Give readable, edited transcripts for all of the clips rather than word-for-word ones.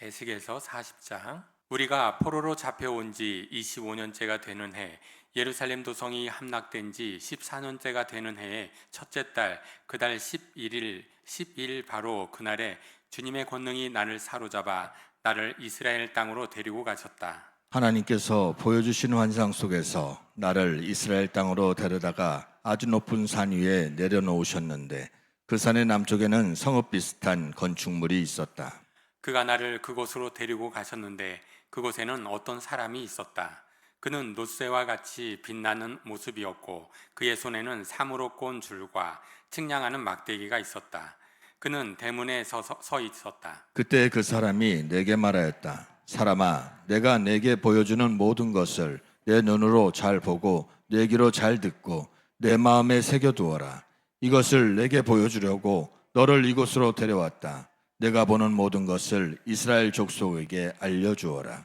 에스겔서 40장. 우리가 포로로 잡혀온 지 25년째가 되는 해, 예루살렘 도성이 함락된 지 14년째가 되는 해의 첫째 달, 그달 11일 바로 그날에 주님의 권능이 나를 사로잡아 나를 이스라엘 땅으로 데리고 가셨다. 하나님께서 보여주신 환상 속에서 나를 이스라엘 땅으로 데려다가 아주 높은 산 위에 내려놓으셨는데 그 산의 남쪽에는 성읍 비슷한 건축물이 있었다. 그가 나를 그곳으로 데리고 가셨는데 그곳에는 어떤 사람이 있었다. 그는 놋새와 같이 빛나는 모습이었고 그의 손에는 사무로 꼰 줄과 측량하는 막대기가 있었다. 그는 대문에 서 있었다. 그때 그 사람이 내게 말하였다. 사람아, 내가 내게 보여주는 모든 것을 내 눈으로 잘 보고 내 귀로 잘 듣고 내 마음에 새겨두어라. 이것을 내게 보여주려고 너를 이곳으로 데려왔다. 내가 보는 모든 것을 이스라엘 족속에게 알려주어라.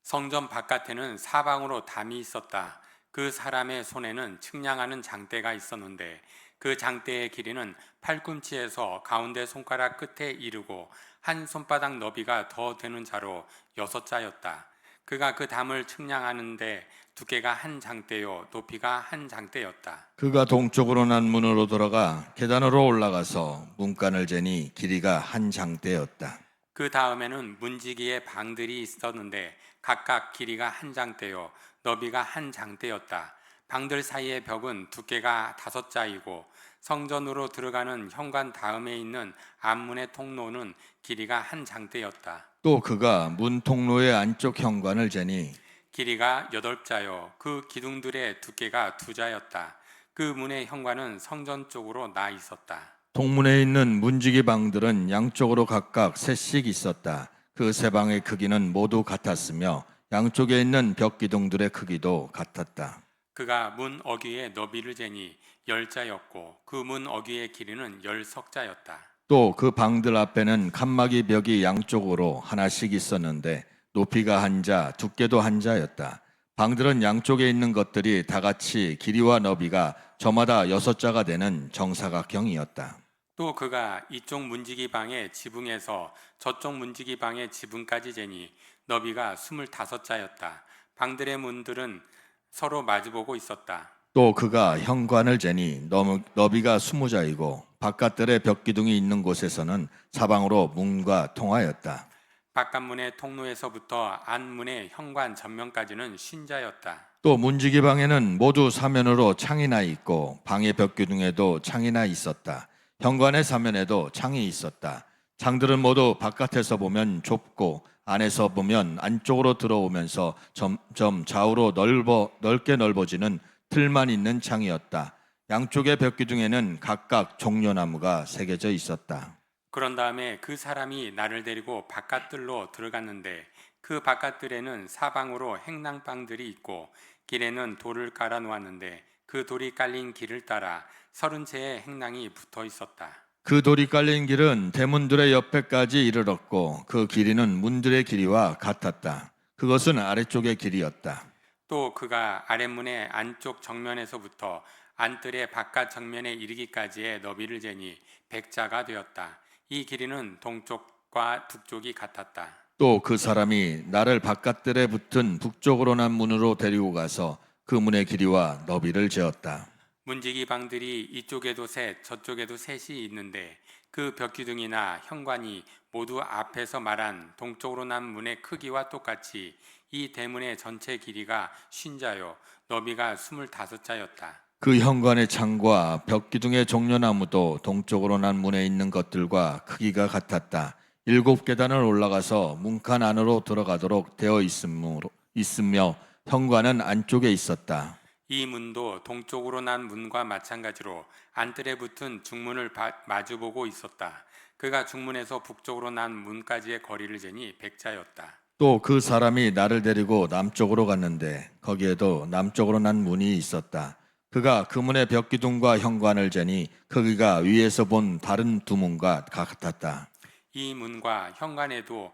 성전 바깥에는 사방으로 담이 있었다. 그 사람의 손에는 측량하는 장대가 있었는데 그 장대의 길이는 팔꿈치에서 가운데 손가락 끝에 이르고 한 손바닥 너비가 더 되는 자로 6자였다. 그가 그 담을 측량하는데 두께가 한 장대요 높이가 한 장대였다. 그가 동쪽으로 난 문으로 들어가 계단으로 올라가서 문간을 재니 길이가 한 장대였다. 그 다음에는 문지기의 방들이 있었는데 각각 길이가 한 장대요 너비가 한 장대였다. 방들 사이의 벽은 두께가 5자이고 성전으로 들어가는 현관 다음에 있는 앞문의 통로는 길이가 한 장대였다. 또 그가 문 통로의 안쪽 현관을 재니 길이가 8자요 그 기둥들의 두께가 2자였다. 그 문의 현관은 성전 쪽으로 나 있었다. 동문에 있는 문지기 방들은 양쪽으로 각각 셋씩 있었다. 그 세 방의 크기는 모두 같았으며 양쪽에 있는 벽 기둥들의 크기도 같았다. 그가 문 어귀의 너비를 재니 10자였고 그 문 어귀의 길이는 10석자였다. 또 그 방들 앞에는 칸막이 벽이 양쪽으로 하나씩 있었는데 높이가 한 자, 두께도 한 자였다. 방들은 양쪽에 있는 것들이 다 같이 길이와 너비가 저마다 6자가 되는 정사각형이었다. 또 그가 이쪽 문지기 방의 지붕에서 저쪽 문지기 방의 지붕까지 재니 너비가 25자였다. 방들의 문들은 서로 마주보고 있었다. 또 그가 현관을 재니 너비가 20자이고 바깥들의 벽 기둥이 있는 곳에서는 사방으로 문과 통하였다. 바깥문의 통로에서부터 안문의 현관 전면까지는 50자였다. 또 문지기 방에는 모두 사면으로 창이 나 있고 방의 벽 기둥에도 창이 나 있었다. 현관의 사면에도 창이 있었다. 창들은 모두 바깥에서 보면 좁고 안에서 보면 안쪽으로 들어오면서 점점 좌우로 넓게 넓어지는 틀만 있는 창이었다. 양쪽의 벽 기둥에는 각각 종려나무가 새겨져 있었다. 그런 다음에 그 사람이 나를 데리고 바깥들로 들어갔는데 그 바깥들에는 사방으로 행랑방들이 있고 길에는 돌을 깔아 놓았는데 그 돌이 깔린 길을 따라 30채의 행랑이 붙어 있었다. 그 돌이 깔린 길은 대문들의 옆에까지 이르렀고 그 길이는 문들의 길이와 같았다. 그것은 아래쪽의 길이었다. 또 그가 아랫문의 안쪽 정면에서부터 안뜰의 바깥 정면에 이르기까지의 너비를 재니 100자가 되었다. 이 길이는 동쪽과 북쪽이 같았다. 또 그 사람이 나를 바깥들에 붙은 북쪽으로 난 문으로 데리고 가서 그 문의 길이와 너비를 재었다. 문지기 방들이 이쪽에도 셋, 저쪽에도 셋이 있는데 그 벽기둥이나 현관이 모두 앞에서 말한 동쪽으로 난 문의 크기와 똑같이 이 대문의 전체 길이가 50자요 너비가 25자였다. 그 현관의 창과 벽 기둥의 종려나무도 동쪽으로 난 문에 있는 것들과 크기가 같았다. 7계단을 올라가서 문칸 안으로 들어가도록 되어 있으며 현관은 안쪽에 있었다. 이 문도 동쪽으로 난 문과 마찬가지로 안뜰에 붙은 중문을 마주보고 있었다. 그가 중문에서 북쪽으로 난 문까지의 거리를 재니 100자였다. 또 그 사람이 나를 데리고 남쪽으로 갔는데 거기에도 남쪽으로 난 문이 있었다. 그가 그 문의 벽 기둥과 현관을 재니 크기가 위에서 본 다른 두 문과 같았다. 이 문과 현관에도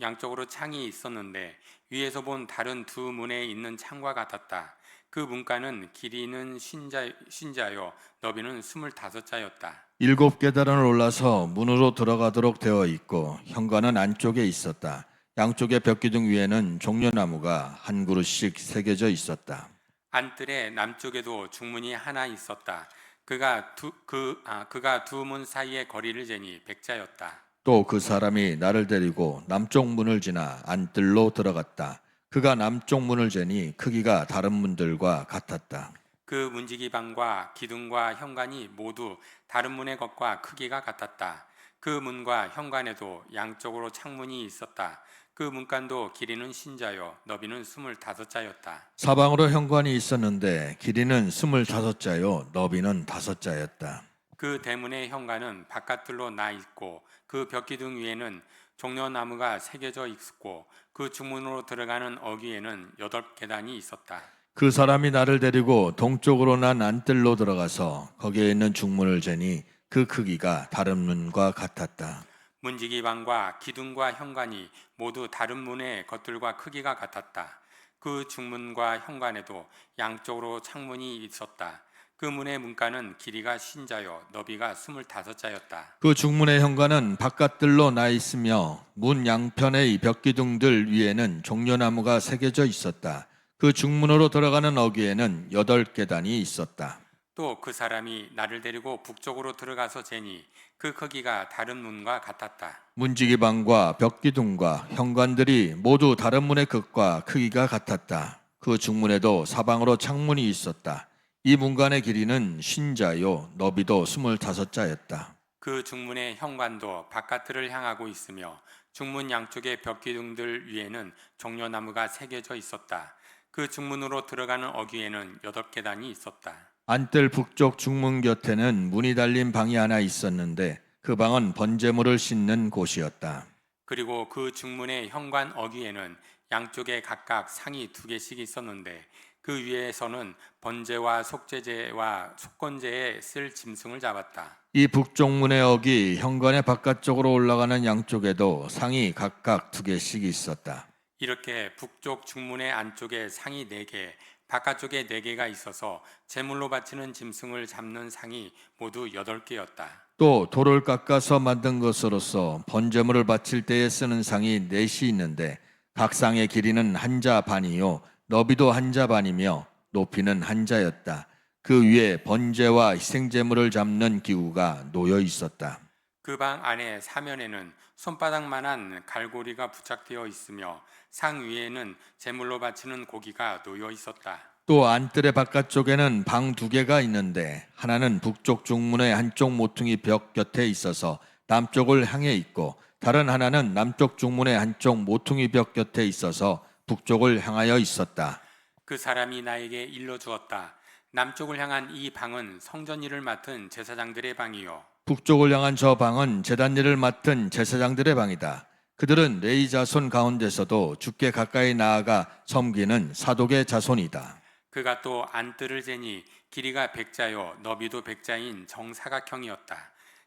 양쪽으로 창이 있었는데 위에서 본 다른 두 문에 있는 창과 같았다. 그 문가는 길이는 50자요 너비는 25자였다. 7 계단을 올라서 문으로 들어가도록 되어 있고 현관은 안쪽에 있었다. 양쪽의 벽기둥 위에는 종려나무가 한 그루씩 새겨져 있었다. 안뜰의 남쪽에도 중문이 하나 있었다. 그가 두 문 사이의 거리를 재니 백자였다. 또 그 사람이 나를 데리고 남쪽 문을 지나 안뜰로 들어갔다. 그가 남쪽 문을 재니 크기가 다른 문들과 같았다. 그 문지기방과 기둥과 현관이 모두 다른 문의 것과 크기가 같았다. 그 문과 현관에도 양쪽으로 창문이 있었다. 그 문간도 길이는 신자요 너비는 25자였다. 사방으로 현관이 있었는데 길이는 25자요 너비는 5자였다. 그 대문의 현관은 바깥들로 나 있고 그 벽기둥 위에는 종려나무가 새겨져 있었고 그 중문으로 들어가는 어귀에는 8계단이 있었다. 그 사람이 나를 데리고 동쪽으로 난 안뜰로 들어가서 거기에 있는 중문을 재니 그 크기가 다른 문과 같았다. 문지기방과 기둥과 현관이 모두 다른 문의 것들과 크기가 같았다. 그 중문과 현관에도 양쪽으로 창문이 있었다. 그 문의 문가는 길이가 신자요 너비가 25자였다. 그 중문의 현관은 바깥들로 나 있으며 문 양편의 벽기둥들 위에는 종려나무가 새겨져 있었다. 그 중문으로 들어가는 어귀에는 8계단이 있었다. 또 그 사람이 나를 데리고 북쪽으로 들어가서 재니 그 크기가 다른 문과 같았다. 문지기방과 벽기둥과 현관들이 모두 다른 문의 극과 크기가 같았다. 그 중문에도 사방으로 창문이 있었다. 이 문간의 길이는 신자요 너비도 25자였다. 그 중문의 현관도 바깥을 향하고 있으며 중문 양쪽의 벽기둥들 위에는 종려나무가 새겨져 있었다. 그 중문으로 들어가는 어귀에는 8계단이 있었다. 안뜰 북쪽 중문 곁에는 문이 달린 방이 하나 있었는데 그 방은 번제물을 씻는 곳이었다. 그리고 그 중문의 현관 어귀에는 양쪽에 각각 상이 2개씩 있었는데 그 위에서는 번제와 속죄제와 속건제에 쓸 짐승을 잡았다. 이 북쪽 문의 어귀 현관의 바깥쪽으로 올라가는 양쪽에도 상이 각각 2개씩 있었다. 이렇게 북쪽 중문의 안쪽에 상이 4개, 바깥쪽에 4개가 있어서 제물로 바치는 짐승을 잡는 상이 모두 8개였다. 또 돌을 깎아서 만든 것으로서 번제물을 바칠 때에 쓰는 상이 4시 있는데 각 상의 길이는 1자 반이요 너비도 1자 반이며 높이는 1자였다. 그 위에 번제와 희생제물을 잡는 기구가 놓여 있었다. 그 방 안에 사면에는 손바닥만한 갈고리가 부착되어 있으며 상 위에는 제물로 바치는 고기가 놓여 있었다. 또 안뜰의 바깥쪽에는 방 2개가 있는데 하나는 북쪽 중문의 한쪽 모퉁이 벽 곁에 있어서 남쪽을 향해 있고 다른 하나는 남쪽 중문의 한쪽 모퉁이 벽 곁에 있어서 북쪽을 향하여 있었다. 그 사람이 나에게 일러주었다. 남쪽을 향한 이 방은 성전 일을 맡은 제사장들의 방이요. 북쪽을 향한 저 방은 제단 일을 맡은 제사장들의 방이다. 그들은 레위 자손 가운데서도 주께 가까이 나아가 섬기는 사독의 자손이다. 그가 또 안뜰을 재니 길이가 100자요 너비도 100자인 정사각형이었다.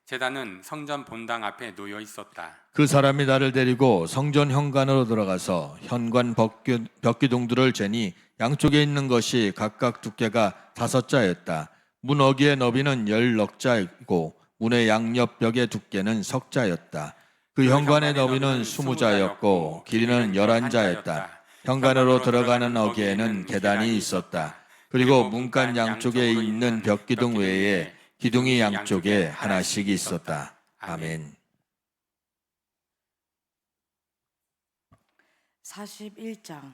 제단은 성전 본당 앞에 놓여 있었다. 그 사람이 나를 데리고 성전 현관으로 들어가서 현관 벽기둥들을 재니 양쪽에 있는 것이 각각 두께가 5자였다. 문 어귀의 너비는 10넉자이고 문의 양옆 벽의 두께는 석자였다. 그 현관의 너비는 20자였고 길이는 11자였다. 현관으로 들어가는 어귀에는 계단이 있었다. 그리고 문간 양쪽에 있는 벽기둥 외에 기둥이 양쪽에 하나씩 있었다. 아멘. 41장.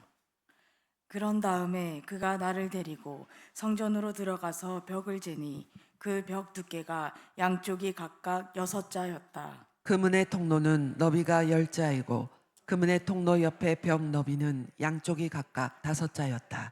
그런 다음에 그가 나를 데리고 성전으로 들어가서 벽을 재니 그 벽 두께가 양쪽이 각각 6자였다. 그 문의 통로는 너비가 10자이고 그 문의 통로 옆에 벽 너비는 양쪽이 각각 5자였다.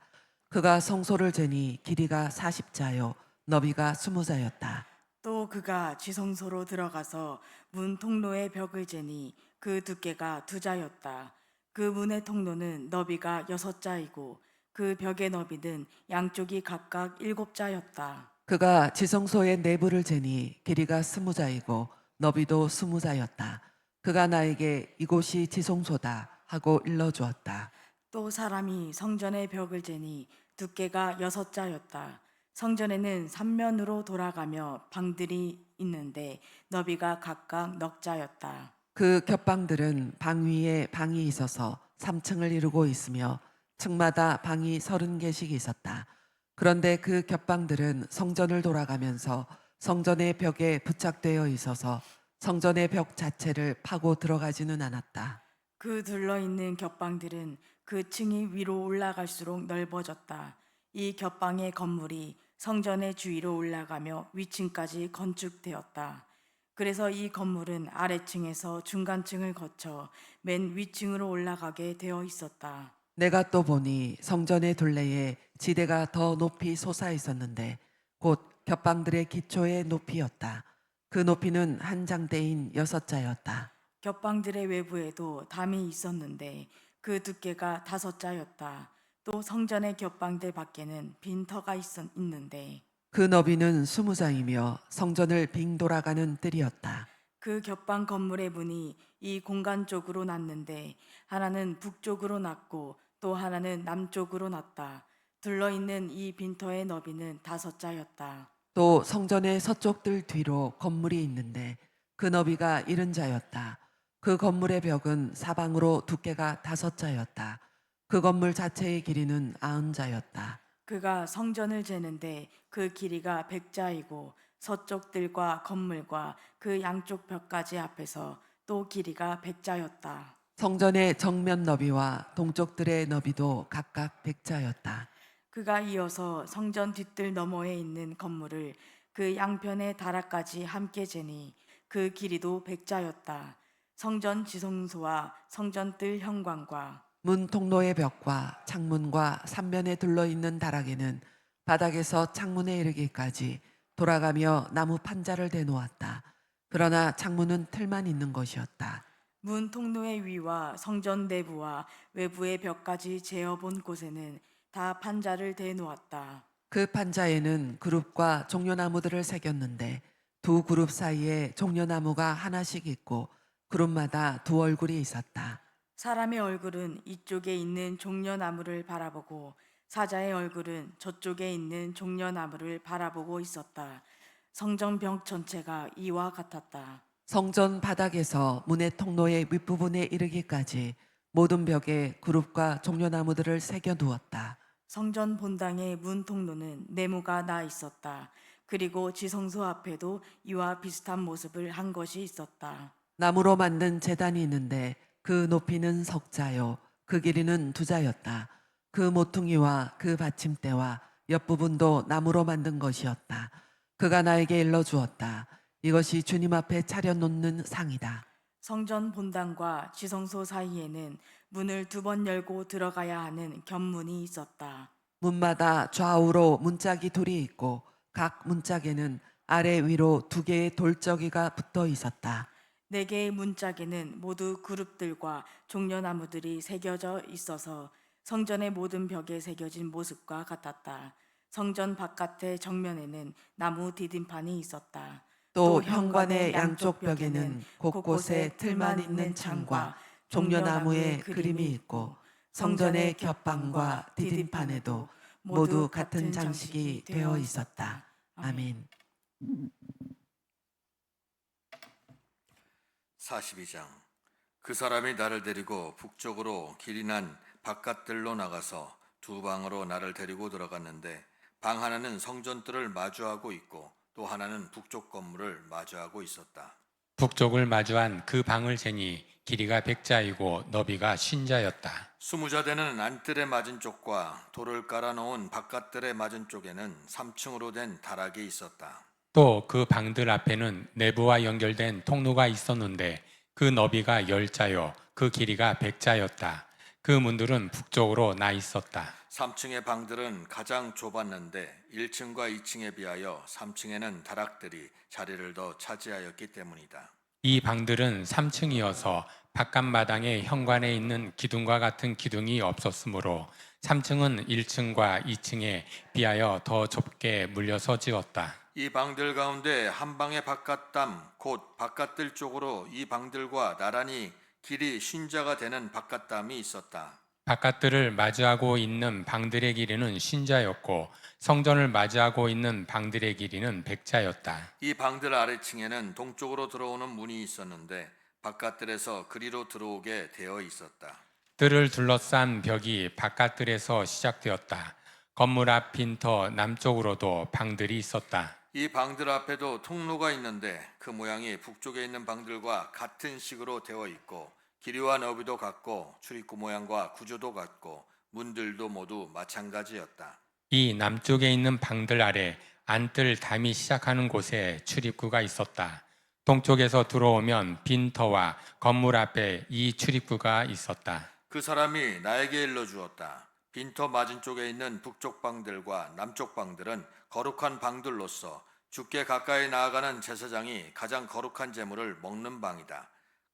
그가 성소를 재니 길이가 40자요 너비가 20자였다. 또 그가 지성소로 들어가서 문 통로의 벽을 재니 그 두께가 2자였다. 그 문의 통로는 너비가 6자이고 그 벽의 너비는 양쪽이 각각 7자였다. 그가 지성소의 내부를 재니 길이가 20자이고 너비도 20자였다. 그가 나에게 이곳이 지성소다 하고 일러주었다. 또 사람이 성전의 벽을 재니 두께가 6자였다. 성전에는 3면으로 돌아가며 방들이 있는데 너비가 각각 넉 자였다. 그 겹방들은 방 위에 방이 있어서 3층을 이루고 있으며 층마다 방이 30개씩 있었다. 그런데 그 겹방들은 성전을 돌아가면서 성전의 벽에 부착되어 있어서 성전의 벽 자체를 파고 들어가지는 않았다. 그 둘러있는 겹방들은 그 층이 위로 올라갈수록 넓어졌다. 이 겹방의 건물이 성전의 주위로 올라가며 위층까지 건축되었다. 그래서 이 건물은 아래층에서 중간층을 거쳐 맨 위층으로 올라가게 되어 있었다. 내가 또 보니 성전의 둘레에 지대가 더 높이 솟아 있었는데 곧 겹방들의 기초의 높이였다. 그 높이는 한 장대인 6자였다. 겹방들의 외부에도 담이 있었는데 그 두께가 5자였다. 또 성전의 겹방들 밖에는 빈터가 있는데 그 너비는 20장이며 성전을 빙 돌아가는 뜰이었다. 그 겹방 건물의 문이 이 공간 쪽으로 났는데 하나는 북쪽으로 났고 또 하나는 남쪽으로 났다. 둘러있는 이 빈터의 너비는 5자였다. 또 성전의 서쪽 뜰 뒤로 건물이 있는데 그 너비가 70자였다. 그 건물의 벽은 사방으로 두께가 5자였다. 그 건물 자체의 길이는 90자였다. 그가 성전을 재는데 그 길이가 100자이고 서쪽 뜰과 건물과 그 양쪽 벽까지 앞에서 또 길이가 100자였다. 성전의 정면 너비와 동쪽 뜰의 너비도 각각 100자였다. 그가 이어서 성전 뒷뜰 너머에 있는 건물을 그 양편의 다락까지 함께 재니 그 길이도 100자였다. 성전 지성소와 성전 뜰 현관과 문 통로의 벽과 창문과 삼면에 둘러있는 다락에는 바닥에서 창문에 이르기까지 돌아가며 나무 판자를 대놓았다. 그러나 창문은 틀만 있는 것이었다. 문 통로의 위와 성전 내부와 외부의 벽까지 재어본 곳에는 다 판자를 대놓았다. 그 판자에는 그룹과 종려나무들을 새겼는데 두 그룹 사이에 종려나무가 하나씩 있고 그룹마다 두 얼굴이 있었다. 사람의 얼굴은 이쪽에 있는 종려나무를 바라보고 사자의 얼굴은 저쪽에 있는 종려나무를 바라보고 있었다. 성전 벽 전체가 이와 같았다. 성전 바닥에서 문의 통로의 윗부분에 이르기까지 모든 벽에 그룹과 종려나무들을 새겨 두었다. 성전 본당의 문 통로는 네모가 나 있었다. 그리고 지성소 앞에도 이와 비슷한 모습을 한 것이 있었다. 나무로 만든 제단이 있는데 그 높이는 3자요 그 길이는 2자였다. 그 모퉁이와 그 받침대와 옆부분도 나무로 만든 것이었다. 그가 나에게 일러 주었다. 이것이 주님 앞에 차려놓는 상이다. 성전 본당과 지성소 사이에는 문을 2번 열고 들어가야 하는 견문이 있었다. 문마다 좌우로 문짝이 둘이 있고 각 문짝에는 아래 위로 2개의 돌저기가 붙어 있었다. 4개의 문짝에는 모두 그룹들과 종려나무들이 새겨져 있어서 성전의 모든 벽에 새겨진 모습과 같았다. 성전 바깥의 정면에는 나무 디딤판이 있었다. 또 현관의 양쪽 벽에는 곳곳에 틀만 있는 창과 종려나무의 그림이 있고 성전의 겹방과 디딤판에도 모두 같은 장식이 되어 있었다. 아멘. 42장. 그 사람이 나를 데리고 북쪽으로 길이 난 바깥들로 나가서 두 방으로 나를 데리고 들어갔는데 방 하나는 성전뜰을 마주하고 있고 또 하나는 북쪽 건물을 마주하고 있었다. 북쪽을 마주한 그 방을 재니 길이가 100자이고 너비가 50자였다. 20자 되는 안뜰의 맞은 쪽과 돌을 깔아놓은 바깥뜰의 맞은 쪽에는 3층으로 된 다락이 있었다. 또 그 방들 앞에는 내부와 연결된 통로가 있었는데 그 너비가 10자요 그 길이가 100자였다. 그 문들은 북쪽으로 나 있었다. 3층의 방들은 가장 좁았는데 1층과 2층에 비하여 3층에는 다락들이 자리를 더 차지하였기 때문이다. 이 방들은 3층이어서 바깥마당에 현관에 있는 기둥과 같은 기둥이 없었으므로 3층은 1층과 2층에 비하여 더 좁게 물려서 지었다. 이 방들 가운데 한 방의 바깥담 곧 바깥들 쪽으로 이 방들과 나란히 길이 50자가 되는 바깥담이 있었다. 바깥들을 마주하고 있는 방들의 길이는 신자였고 성전을 마주하고 있는 방들의 길이는 백자였다. 이 방들 아래층에는 동쪽으로 들어오는 문이 있었는데 바깥들에서 그리로 들어오게 되어 있었다. 뜰을 둘러싼 벽이 바깥들에서 시작되었다. 건물 앞 빈터 남쪽으로도 방들이 있었다. 이 방들 앞에도 통로가 있는데 그 모양이 북쪽에 있는 방들과 같은 식으로 되어 있고 길이와 너비도 같고 출입구 모양과 구조도 같고 문들도 모두 마찬가지였다. 이 남쪽에 있는 방들 아래 안뜰 담이 시작하는 곳에 출입구가 있었다. 동쪽에서 들어오면 빈터와 건물 앞에 이 출입구가 있었다. 그 사람이 나에게 일러주었다. 빈터 맞은쪽에 있는 북쪽 방들과 남쪽 방들은 거룩한 방들로서 주께 가까이 나아가는 제사장이 가장 거룩한 제물을 먹는 방이다.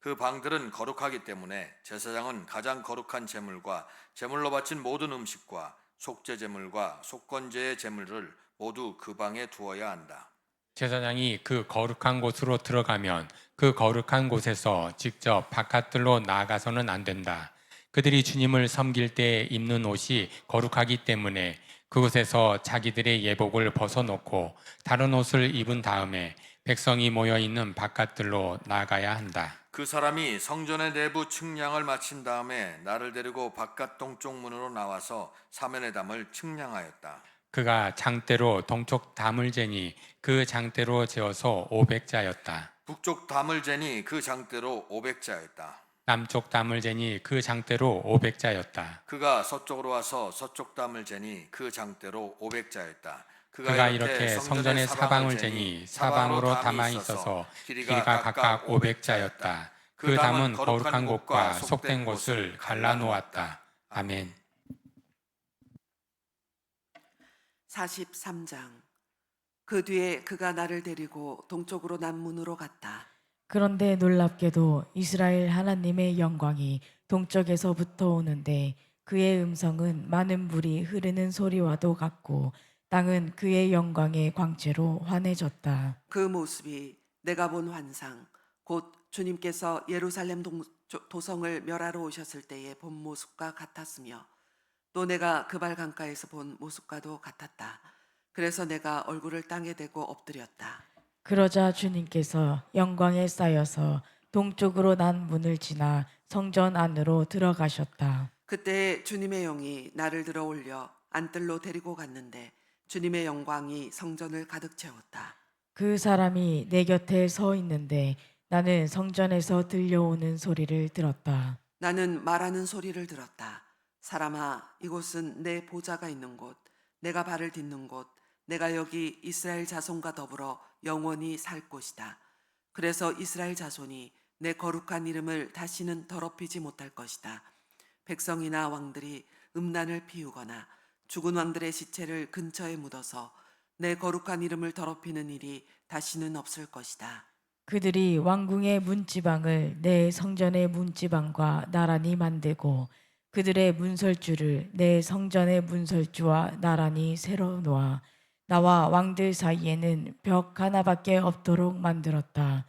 그 방들은 거룩하기 때문에 제사장은 가장 거룩한 제물과 제물로 바친 모든 음식과 속죄 제물과 속건제의 제물을 모두 그 방에 두어야 한다. 제사장이 그 거룩한 곳으로 들어가면 그 거룩한 곳에서 직접 바깥들로 나아가서는 안 된다. 그들이 주님을 섬길 때 입는 옷이 거룩하기 때문에 그곳에서 자기들의 예복을 벗어놓고 다른 옷을 입은 다음에 백성이 모여 있는 바깥들로 나가야 한다. 그 사람이 성전의 내부 측량을 마친 다음에 나를 데리고 바깥 동쪽 문으로 나와서 사면의 담을 측량하였다. 그가 장대로 동쪽 담을 재니 그 장대로 재어서 500자였다. 북쪽 담을 재니 그 장대로 500자였다. 남쪽 담을 재니 그 장대로 500자였다. 그가 서쪽으로 와서 서쪽 담을 재니 그 장대로 500자였다. 그가 이렇게 성전의 사방을 재니 사방으로 담아 있어서 길이가 각각 500자였다. 그 담은 거룩한 곳과 속된 곳을 갈라 놓았다. 아멘. 43장. 그 뒤에 그가 나를 데리고 동쪽으로 남문으로 갔다. 그런데 놀랍게도 이스라엘 하나님의 영광이 동쪽에서부터 오는데 그의 음성은 많은 물이 흐르는 소리와도 같고 땅은 그의 영광의 광채로 환해졌다. 그 모습이 내가 본 환상, 곧 주님께서 예루살렘 도성을 멸하러 오셨을 때의 본 모습과 같았으며 또 내가 그발 강가에서 본 모습과도 같았다. 그래서 내가 얼굴을 땅에 대고 엎드렸다. 그러자 주님께서 영광에 쌓여서 동쪽으로 난 문을 지나 성전 안으로 들어가셨다. 그때 주님의 영이 나를 들어 올려 안뜰로 데리고 갔는데 주님의 영광이 성전을 가득 채웠다. 그 사람이 내 곁에 서 있는데 나는 성전에서 들려오는 소리를 들었다. 나는 말하는 소리를 들었다. 사람아, 이곳은 내 보좌가 있는 곳, 내가 발을 딛는 곳, 내가 여기 이스라엘 자손과 더불어 영원히 살 곳이다. 그래서 이스라엘 자손이 내 거룩한 이름을 다시는 더럽히지 못할 것이다. 백성이나 왕들이 음란을 피우거나 죽은 왕들의 시체를 근처에 묻어서 내 거룩한 이름을 더럽히는 일이 다시는 없을 것이다. 그들이 왕궁의 문지방을 내 성전의 문지방과 나란히 만들고 그들의 문설주를 내 성전의 문설주와 나란히 새로 놓아 나와 왕들 사이에는 벽 하나밖에 없도록 만들었다.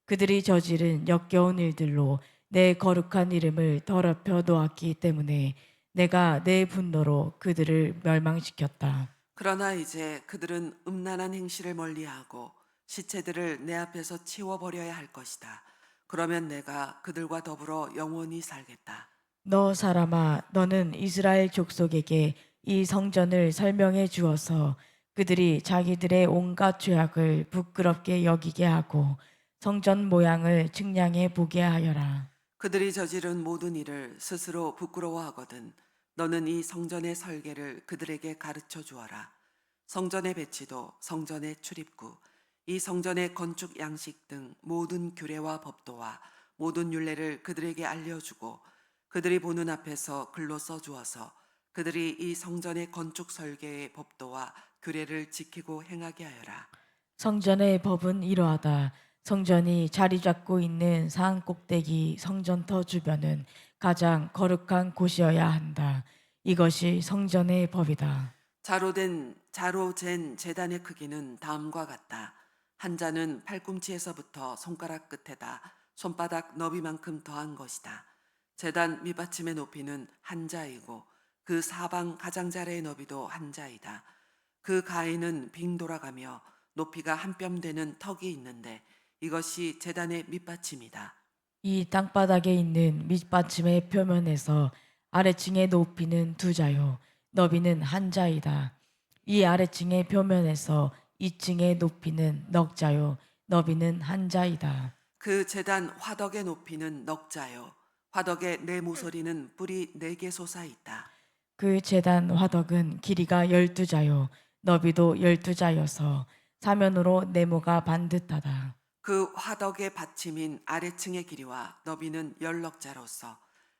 그들이 저지른 역겨운 일들로 내 거룩한 이름을 더럽혀 놓았기 때문에 내가 내 분노로 그들을 멸망시켰다. 그러나 이제 그들은 음란한 행실을 멀리하고 시체들을 내 앞에서 치워버려야 할 것이다. 그러면 내가 그들과 더불어 영원히 살겠다. 너 사람아, 너는 이스라엘 족속에게 이 성전을 설명해 주어서 그들이 자기들의 온갖 죄악을 부끄럽게 여기게 하고 성전 모양을 측량해 보게 하여라. 그들이 저지른 모든 일을 스스로 부끄러워하거든 너는 이 성전의 설계를 그들에게 가르쳐 주어라. 성전의 배치도, 성전의 출입구, 이 성전의 건축 양식 등 모든 규례와 법도와 모든 율례를 그들에게 알려주고 그들이 보는 앞에서 글로 써주어서 그들이 이 성전의 건축 설계의 법도와 규례를 지키고 행하게 하여라. 성전의 법은 이러하다. 성전이 자리 잡고 있는 산 꼭대기 성전터 주변은 가장 거룩한 곳이어야 한다. 이것이 성전의 법이다. 자로 잰 제단의 크기는 다음과 같다. 한 자는 팔꿈치에서부터 손가락 끝에다 손바닥 너비만큼 더한 것이다. 제단 밑받침의 높이는 한 자이고 그 사방 가장자리의 너비도 한 자이다. 그 가에는 빙 돌아가며 높이가 한 뼘 되는 턱이 있는데 이것이 제단의 밑받침이다. 이 땅바닥에 있는 밑받침의 표면에서 아래층의 높이는 두 자요, 너비는 한 자이다. 이 아래층의 표면에서 이층의 높이는 넉 자요, 너비는 한 자이다. 그 제단 화덕의 높이는 넉 자요. 화덕의 네 모서리는 뿔이 4개 솟아 있다. 그 제단 화덕은 길이가 12자요, 너비도 12자여서 사면으로 네모가 반듯하다. 그 화덕의 받침인 아래층의 길이와 너비는 10넉자로서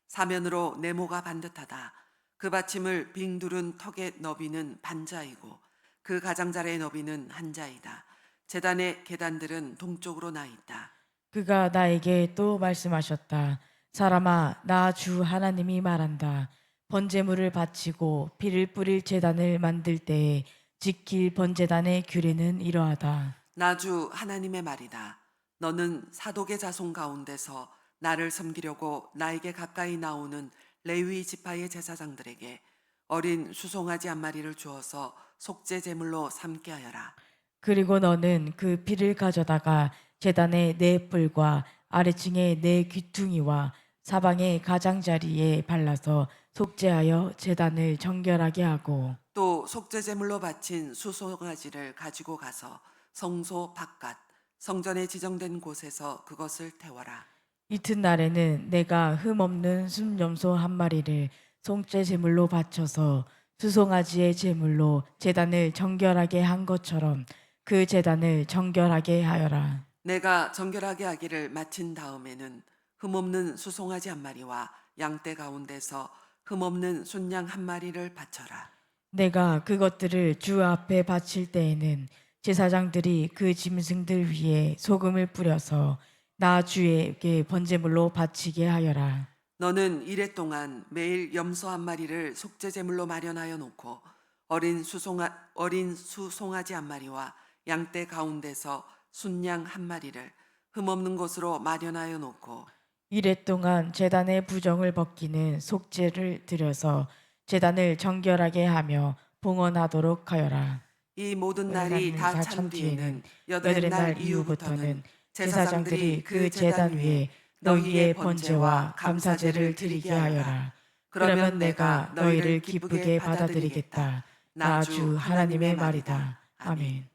사면으로 네모가 반듯하다. 그 받침을 빙 두른 턱의 너비는 반자이고 그 가장자리의 너비는 한 자이다. 제단의 계단들은 동쪽으로 나 있다. 그가 나에게 또 말씀하셨다. 사람아, 나 주 하나님이 말한다. 번제물을 바치고 피를 뿌릴 제단을 만들 때에 지킬 번제단의 규례는 이러하다. 나주 하나님의 말이다. 너는 사독의 자손 가운데서 나를 섬기려고 나에게 가까이 나오는 레위 지파의 제사장들에게 어린 수송아지 한 마리를 주어서 속죄 제물로 삼게 하여라. 그리고 너는 그 피를 가져다가 제단의 네 뿔과 아래층의 네 귀퉁이와 사방의 가장자리에 발라서 속죄하여 제단을 정결하게 하고, 또 속죄 제물로 바친 수송아지를 가지고 가서 성소 바깥 성전에 지정된 곳에서 그것을 태워라. 이튿날에는 내가 흠없는 순염소 한 마리를 속죄 제물로 바쳐서 수송아지의 제물로 제단을 정결하게 한 것처럼 그 제단을 정결하게 하여라. 내가 정결하게 하기를 마친 다음에는 흠없는 수송아지 한 마리와 양떼 가운데서 흠없는 순양 한 마리를 바쳐라. 내가 그것들을 주 앞에 바칠 때에는 제사장들이 그 짐승들 위에 소금을 뿌려서 나 주에게 번제물로 바치게 하여라. 너는 이래 동안 매일 염소 한 마리를 속죄 제물로 마련하여 놓고 어린 수송아지 한 마리와 양떼 가운데서 순양 한 마리를 흠없는 것으로 마련하여 놓고 이래 동안 제단의 부정을 벗기는 속죄를 드려서 제단을 정결하게 하며 봉헌하도록 하여라. 이 모든 날이 다 찬 뒤에는 여덟의 날 이후부터는 제사장들이 그 제단 위에 너희의 번제와 감사제를 드리게 하여라. 그러면 내가 너희를 기쁘게 받아들이겠다. 나 주 하나님의 말이다. 아멘.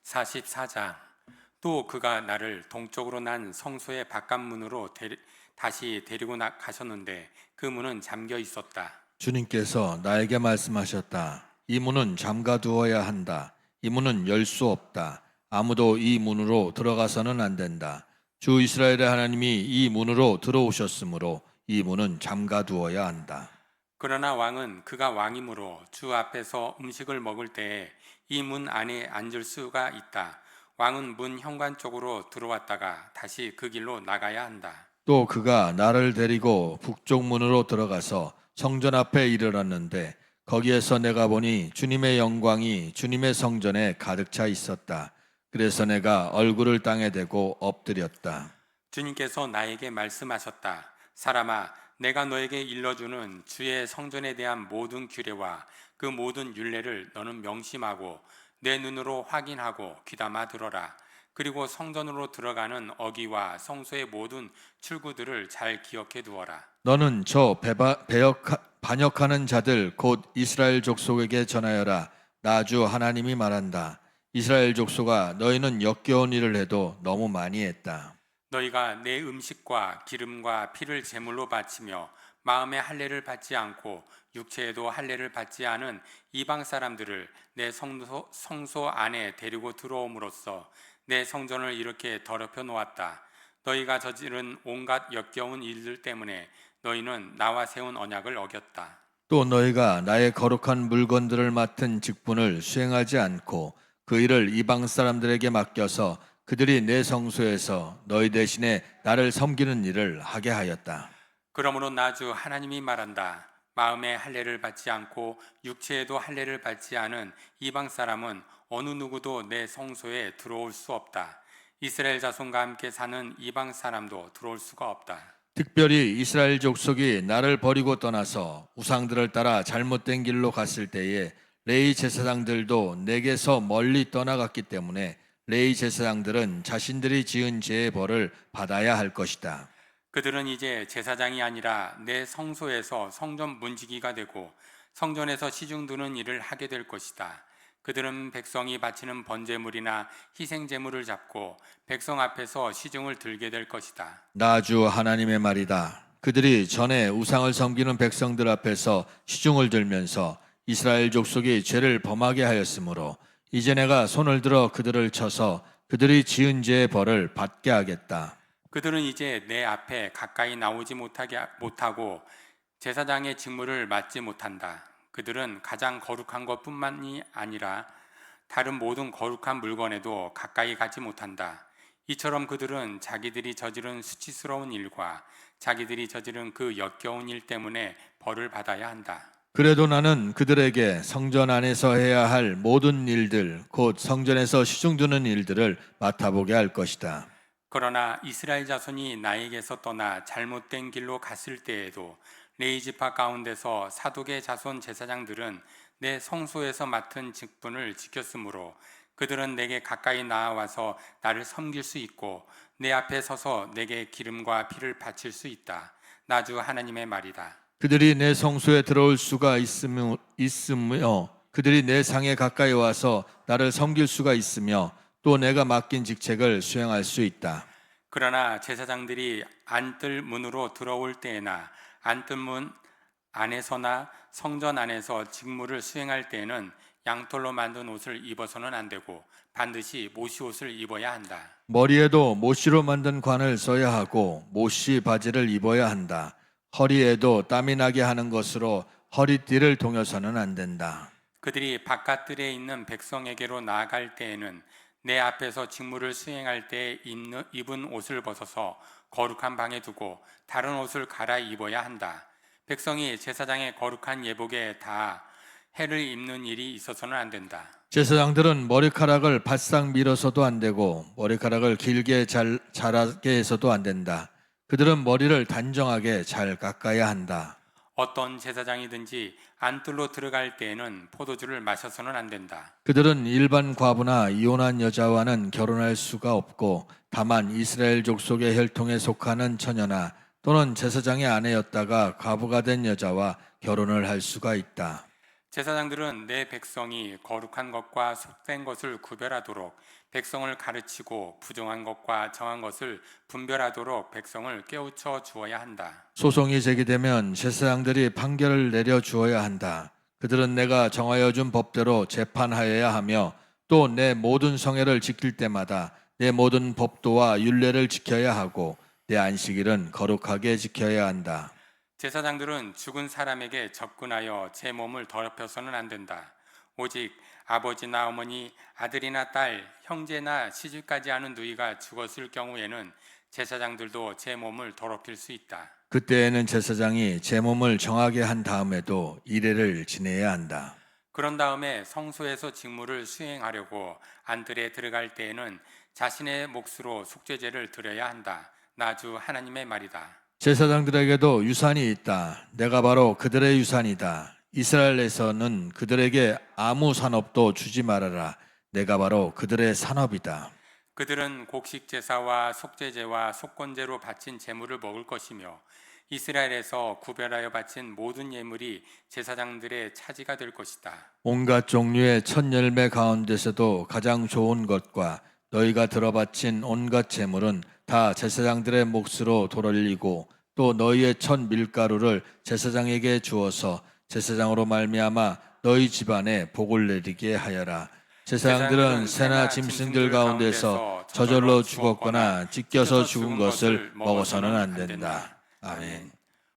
(44장) 또 그가 나를 동쪽으로 난 성소의 바깥문으로 다시 데리고 가셨는데 그 문은 잠겨 있었다. 주님께서 나에게 말씀하셨다. 이 문은 잠가 두어야 한다. 이 문은 열 수 없다. 아무도 이 문으로 들어가서는 안 된다. 주 이스라엘의 하나님이 이 문으로 들어오셨으므로 이 문은 잠가 두어야 한다. 그러나 왕은 그가 왕이므로 주 앞에서 음식을 먹을 때에 이 문 안에 앉을 수가 있다. 왕은 문 현관 쪽으로 들어왔다가 다시 그 길로 나가야 한다. 또 그가 나를 데리고 북쪽 문으로 들어가서 성전 앞에 이르렀는데 거기에서 내가 보니 주님의 영광이 주님의 성전에 가득 차 있었다. 그래서 내가 얼굴을 땅에 대고 엎드렸다. 주님께서 나에게 말씀하셨다. 사람아, 내가 너에게 일러주는 주의 성전에 대한 모든 규례와 그 모든 율례를 너는 명심하고 내 눈으로 확인하고 귀담아 들어라. 그리고 성전으로 들어가는 어기와 성소의 모든 출구들을 잘 기억해 두어라. 너는 저 반역하는 자들 곧 이스라엘 족속에게 전하여라. 나 주 하나님이 말한다. 이스라엘 족속아, 너희는 역겨운 일을 해도 너무 많이 했다. 너희가 내 음식과 기름과 피를 제물로 바치며 마음의 할례를 받지 않고 육체에도 할례를 받지 않은 이방 사람들을 내 성소 안에 데리고 들어옴으로써 내 성전을 이렇게 더럽혀 놓았다. 너희가 저지른 온갖 역겨운 일들 때문에 너희는 나와 세운 언약을 어겼다. 또 너희가 나의 거룩한 물건들을 맡은 직분을 수행하지 않고 그 일을 이방 사람들에게 맡겨서 그들이 내 성소에서 너희 대신에 나를 섬기는 일을 하게 하였다. 그러므로 나 주 하나님이 말한다. 마음의 할례를 받지 않고 육체에도 할례를 받지 않은 이방 사람은 어느 누구도 내 성소에 들어올 수 없다. 이스라엘 자손과 함께 사는 이방 사람도 들어올 수가 없다. 특별히 이스라엘 족속이 나를 버리고 떠나서 우상들을 따라 잘못된 길로 갔을 때에 레위 제사장들도 내게서 멀리 떠나갔기 때문에 레위 제사장들은 자신들이 지은 죄의 벌을 받아야 할 것이다. 그들은 이제 제사장이 아니라 내 성소에서 성전 문지기가 되고 성전에서 시중 드는 일을 하게 될 것이다. 그들은 백성이 바치는 번제물이나 희생제물을 잡고 백성 앞에서 시중을 들게 될 것이다. 나 주 하나님의 말이다. 그들이 전에 우상을 섬기는 백성들 앞에서 시중을 들면서 이스라엘 족속이 죄를 범하게 하였으므로 이제 내가 손을 들어 그들을 쳐서 그들이 지은 죄의 벌을 받게 하겠다. 그들은 이제 내 앞에 가까이 나오지 못하고 제사장의 직무를 맡지 못한다. 그들은 가장 거룩한 것뿐만이 아니라 다른 모든 거룩한 물건에도 가까이 가지 못한다. 이처럼 그들은 자기들이 저지른 수치스러운 일과 자기들이 저지른 그 역겨운 일 때문에 벌을 받아야 한다. 그래도 나는 그들에게 성전 안에서 해야 할 모든 일들, 곧 성전에서 시중드는 일들을 맡아보게 할 것이다. 그러나 이스라엘 자손이 나에게서 떠나 잘못된 길로 갔을 때에도 레위 지파 가운데서 사독의 자손 제사장들은 내 성소에서 맡은 직분을 지켰으므로 그들은 내게 가까이 나와서 나를 섬길 수 있고 내 앞에 서서 내게 기름과 피를 바칠 수 있다. 나 주 하나님의 말이다. 그들이 내 성소에 들어올 수가 있으며 그들이 내 상에 가까이 와서 나를 섬길 수가 있으며 또 내가 맡긴 직책을 수행할 수 있다. 그러나 제사장들이 안뜰 문으로 들어올 때에나 안뜰 문 안에서나 성전 안에서 직무를 수행할 때에는 양털로 만든 옷을 입어서는 안 되고 반드시 모시 옷을 입어야 한다. 머리에도 모시로 만든 관을 써야 하고 모시 바지를 입어야 한다. 허리에도 땀이 나게 하는 것으로 허리띠를 동여서는 안 된다. 그들이 바깥들에 있는 백성에게로 나아갈 때에는 내 앞에서 직무를 수행할 때 입은 옷을 벗어서 거룩한 방에 두고 다른 옷을 갈아입어야 한다. 백성이 제사장의 거룩한 예복에 다 해를 입는 일이 있어서는 안 된다. 제사장들은 머리카락을 바싹 밀어서도 안 되고 머리카락을 길게 자라게 해서도 안 된다. 그들은 머리를 단정하게 잘 깎아야 한다. 어떤 제사장이든지 안뜰로 들어갈 때에는 포도주를 마셔서는 안 된다. 그들은 일반 과부나 이혼한 여자와는 결혼할 수가 없고 다만 이스라엘 족속의 혈통에 속하는 처녀나 또는 제사장의 아내였다가 과부가 된 여자와 결혼을 할 수가 있다. 제사장들은 내 백성이 거룩한 것과 속된 것을 구별하도록 백성을 가르치고 부정한 것과 정한 것을 분별하도록 백성을 깨우쳐 주어야 한다. 소송이 제기되면 제사장들이 판결을 내려 주어야 한다. 그들은 내가 정하여 준 법대로 재판하여야 하며 또 내 모든 성회를 지킬 때마다 내 모든 법도와 율례를 지켜야 하고 내 안식일은 거룩하게 지켜야 한다. 제사장들은 죽은 사람에게 접근하여 제 몸을 더럽혀서는 안 된다. 오직 아버지나 어머니, 아들이나 딸, 형제나 시집까지 하는 누이가 죽었을 경우에는 제사장들도 제 몸을 더럽힐 수 있다. 그때에는 제사장이 제 몸을 정하게 한 다음에도 이례를 지내야 한다. 그런 다음에 성소에서 직무를 수행하려고 안뜰에 들어갈 때에는 자신의 몫으로 속죄제를 드려야 한다. 나 주 하나님의 말이다. 제사장들에게도 유산이 있다. 내가 바로 그들의 유산이다. 이스라엘에서는 그들에게 아무 산업도 주지 말아라. 내가 바로 그들의 산업이다. 그들은 곡식 제사와 속죄제와 속건제로 바친 제물을 먹을 것이며 이스라엘에서 구별하여 바친 모든 예물이 제사장들의 차지가 될 것이다. 온갖 종류의 첫 열매 가운데서도 가장 좋은 것과 너희가 들어바친 온갖 제물은 다 제사장들의 몫으로 돌리고 또 너희의 첫 밀가루를 제사장에게 주어서 제사장으로 말미암아 너희 집안에 복을 내리게 하여라. 제사장들은 새나 짐승들 가운데서 저절로 죽었거나 찢겨서 죽은 것을 먹어서는 안 된다. 아멘.